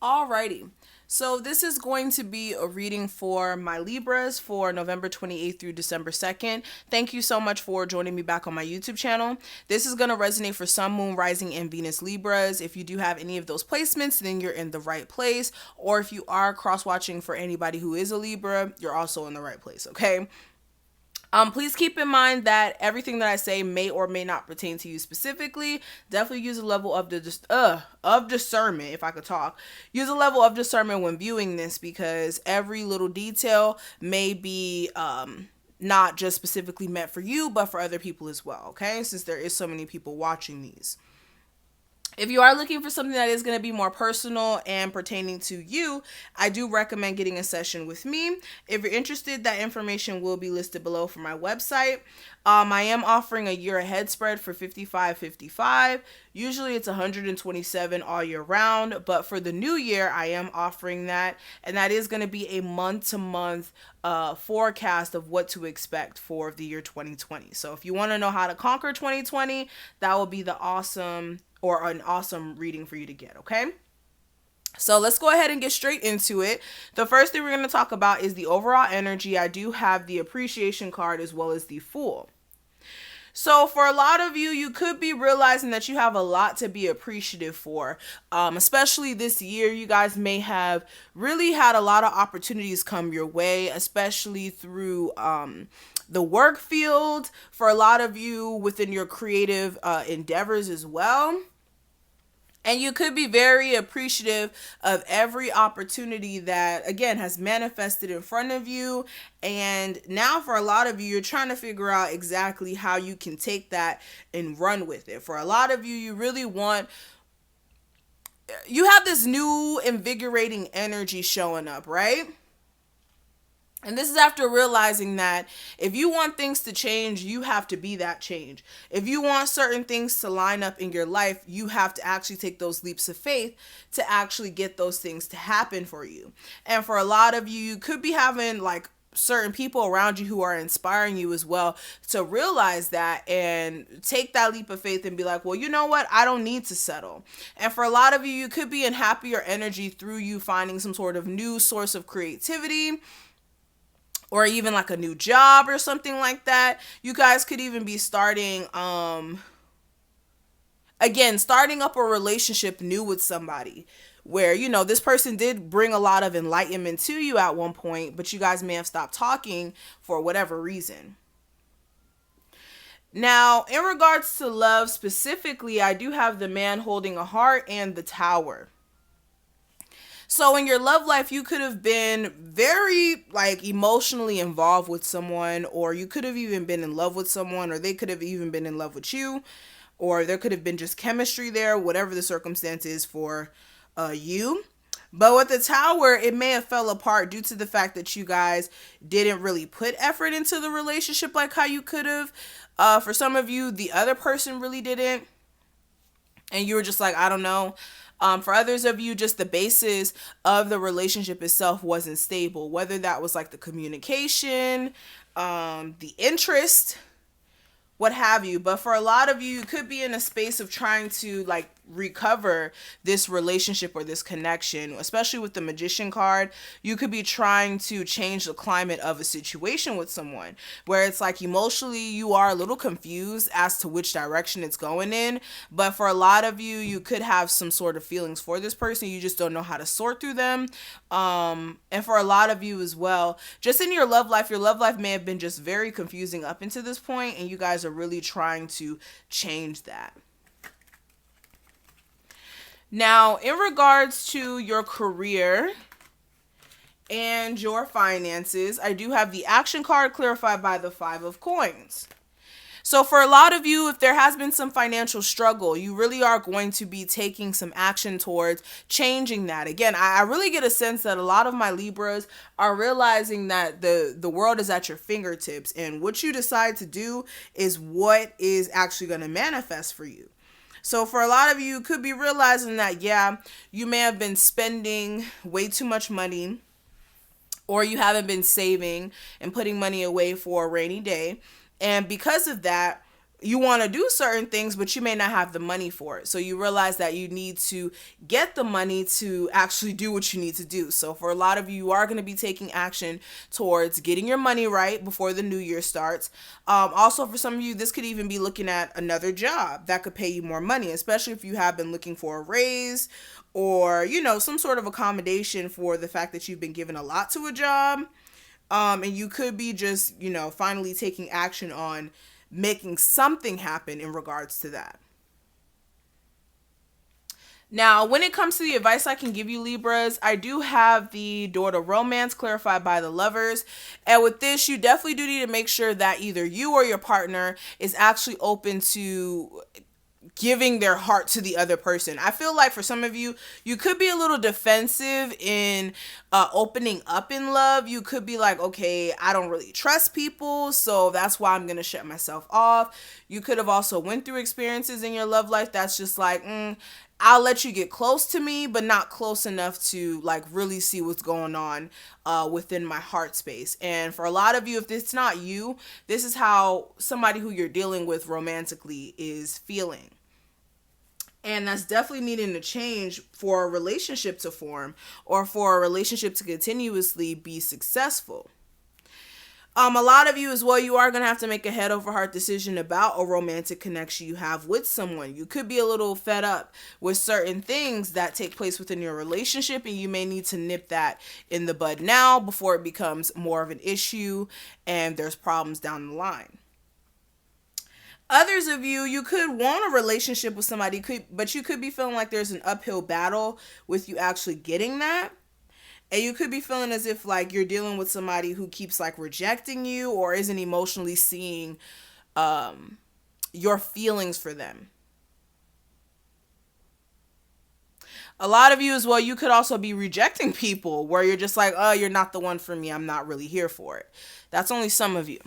Alrighty. So this is going to be a reading for my Libras for November 28th through December 2nd. Thank you so much for joining me back on my YouTube channel. This is going to resonate for Sun, Moon, Rising, and Venus Libras. If you do have any of those placements, then you're in the right place. Or if you are cross-watching for anybody who is a Libra, you're also in the right place, okay? Please keep in mind that everything that I say may or may not pertain to you specifically. Definitely use a level of of discernment, if I could talk. Use a level of discernment when viewing this because every little detail may be not just specifically meant for you, but for other people as well. Okay, since there is so many people watching these. If you are looking for something that is going to be more personal and pertaining to you, I do recommend getting a session with me. If you're interested, that information will be listed below for my website. I am offering a year ahead spread for 55.55. Usually it's 127 all year round, but for the new year, I am offering that, and that is going to be a month-to-month forecast of what to expect for the year 2020. So if you want to know how to conquer 2020, that will be the awesome or an awesome reading for you to get, okay? So let's go ahead and get straight into it. The first thing we're going to talk about is the overall energy. I do have the appreciation card as well as the Fool. So for a lot of you, you could be realizing that you have a lot to be appreciative for, especially this year. You guys may have really had a lot of opportunities come your way, especially through the work field, for a lot of you within your creative endeavors as well. And you could be very appreciative of every opportunity that, again, has manifested in front of you. And now for a lot of you, you're trying to figure out exactly how you can take that and run with it. For a lot of you, you really you have this new invigorating energy showing up, right? And this is after realizing that if you want things to change, you have to be that change. If you want certain things to line up in your life, you have to actually take those leaps of faith to actually get those things to happen for you. And for a lot of you, you could be having like certain people around you who are inspiring you as well to realize that and take that leap of faith and be like, well, you know what? I don't need to settle. And for a lot of you, you could be in happier energy through you finding some sort of new source of creativity, or even like a new job or something like that. You guys could even be starting starting up a relationship new with somebody where, you know, this person did bring a lot of enlightenment to you at one point, but you guys may have stopped talking for whatever reason. Now, in regards to love specifically, I do have the Man holding a heart and the Tower. So in your love life, you could have been very like emotionally involved with someone, or you could have even been in love with someone, or they could have even been in love with you, or there could have been just chemistry there, whatever the circumstance is for you. But with the Tower, it may have fell apart due to the fact that you guys didn't really put effort into the relationship like how you could have. For some of you, the other person really didn't, and you were just like, I don't know. For others of you, just the basis of the relationship itself wasn't stable, whether that was like the communication, the interest, what have you. But for a lot of you, you could be in a space of trying to like recover this relationship or this connection, especially with the Magician card. You could be trying to change the climate of a situation with someone where it's like emotionally you are a little confused as to which direction it's going in. But for a lot of you, you could have some sort of feelings for this person. You just don't know how to sort through them. And for a lot of you as well, just in your love life may have been just very confusing up until this point, and you guys are really trying to change that. Now, in regards to your career and your finances, I do have the Action card clarified by the Five of Coins. So for a lot of you, if there has been some financial struggle, you really are going to be taking some action towards changing that. Again, I really get a sense that a lot of my Libras are realizing that the world is at your fingertips, and what you decide to do is what is actually going to manifest for you. So for a lot of you, could be realizing that, yeah, you may have been spending way too much money, or you haven't been saving and putting money away for a rainy day. And because of that, you want to do certain things, but you may not have the money for it. So you realize that you need to get the money to actually do what you need to do. So for a lot of you, you are going to be taking action towards getting your money right before the new year starts. Also, for some of you, this could even be looking at another job that could pay you more money, especially if you have been looking for a raise or, some sort of accommodation for the fact that you've been given a lot to a job. And you could be just, finally taking action on making something happen in regards to that. Now, when it comes to the advice I can give you, Libras, I do have the door to romance clarified by the Lovers. And with this, you definitely do need to make sure that either you or your partner is actually open to giving their heart to the other person. I feel like for some of you, you could be a little defensive in opening up in love. You could be like, okay, I don't really trust people, so that's why I'm going to shut myself off. You could have also went through experiences in your love life that's just like, I'll let you get close to me, but not close enough to like really see what's going on within my heart space. And for a lot of you, if it's not you, this is how somebody who you're dealing with romantically is feeling. And that's definitely needing to change for a relationship to form or for a relationship to continuously be successful. A lot of you as well, you are going to have to make a head over heart decision about a romantic connection you have with someone. You could be a little fed up with certain things that take place within your relationship, and you may need to nip that in the bud now before it becomes more of an issue and there's problems down the line. Others of you, you could want a relationship with somebody, but you could be feeling like there's an uphill battle with you actually getting that. And you could be feeling as if like you're dealing with somebody who keeps like rejecting you or isn't emotionally seeing your feelings for them. A lot of you as well, you could also be rejecting people where you're just like, oh, you're not the one for me. I'm not really here for it. That's only some of you.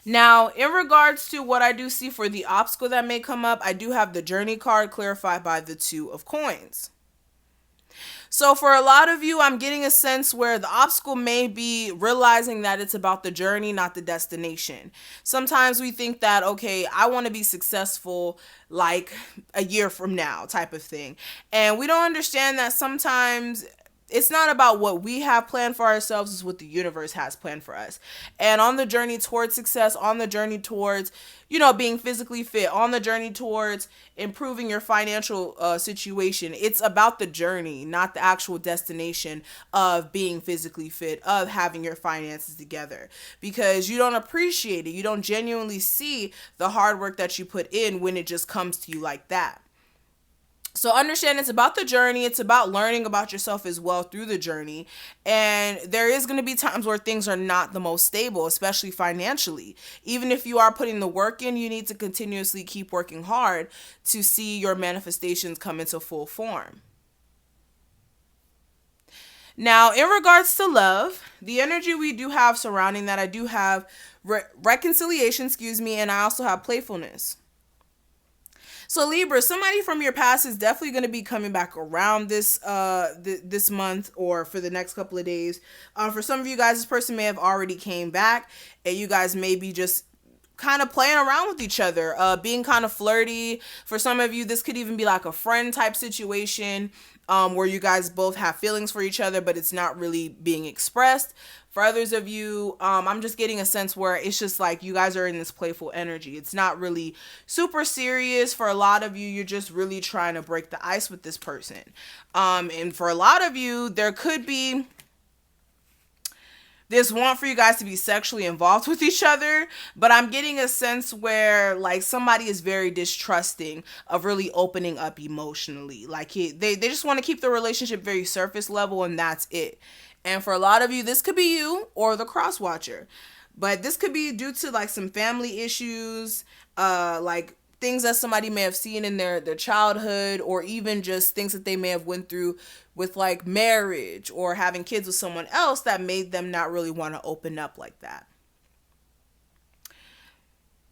Now, in regards to what I do see for the obstacle that may come up, I do have the Journey card clarified by the Two of Coins. So for a lot of you, I'm getting a sense where the obstacle may be realizing that it's about the journey, not the destination. Sometimes we think that, okay, I want to be successful like a year from now type of thing. And we don't understand that sometimes it's not about what we have planned for ourselves, it's what the universe has planned for us. And on the journey towards success, on the journey towards, being physically fit, on the journey towards improving your financial situation, it's about the journey, not the actual destination of being physically fit, of having your finances together. Because you don't appreciate it. You don't genuinely see the hard work that you put in when it just comes to you like that. So understand it's about the journey. It's about learning about yourself as well through the journey. And there is going to be times where things are not the most stable, especially financially. Even if you are putting the work in, you need to continuously keep working hard to see your manifestations come into full form. Now, in regards to love, the energy we do have surrounding that, I do have reconciliation, and I also have playfulness. So Libra, somebody from your past is definitely going to be coming back around this this month or for the next couple of days. For some of you guys, this person may have already came back and you guys may be just kind of playing around with each other, being kind of flirty. For some of you, this could even be like a friend type situation where you guys both have feelings for each other, but it's not really being expressed. For others of you, I'm just getting a sense where it's just like you guys are in this playful energy. It's not really super serious. For a lot of you, you're just really trying to break the ice with this person. And for a lot of you, there could be this want for you guys to be sexually involved with each other, but I'm getting a sense where like somebody is very distrusting of really opening up emotionally. Like they just want to keep the relationship very surface level and that's it. And for a lot of you, this could be you or the cross watcher, but this could be due to like some family issues, like things that somebody may have seen in their childhood, or even just things that they may have went through with like marriage or having kids with someone else that made them not really want to open up like that.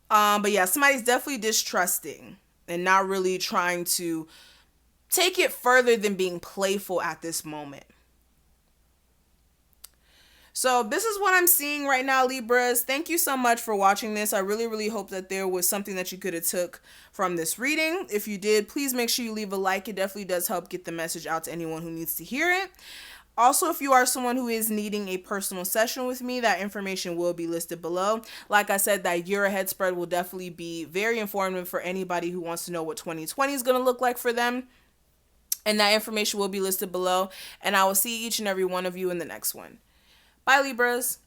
But yeah, somebody's definitely distrusting and not really trying to take it further than being playful at this moment. So this is what I'm seeing right now, Libras. Thank you so much for watching this. I really, really hope that there was something that you could have took from this reading. If you did, please make sure you leave a like. It definitely does help get the message out to anyone who needs to hear it. Also, if you are someone who is needing a personal session with me, that information will be listed below. Like I said, that year ahead spread will definitely be very informative for anybody who wants to know what 2020 is going to look like for them. And that information will be listed below. And I will see each and every one of you in the next one. Bye, Libras.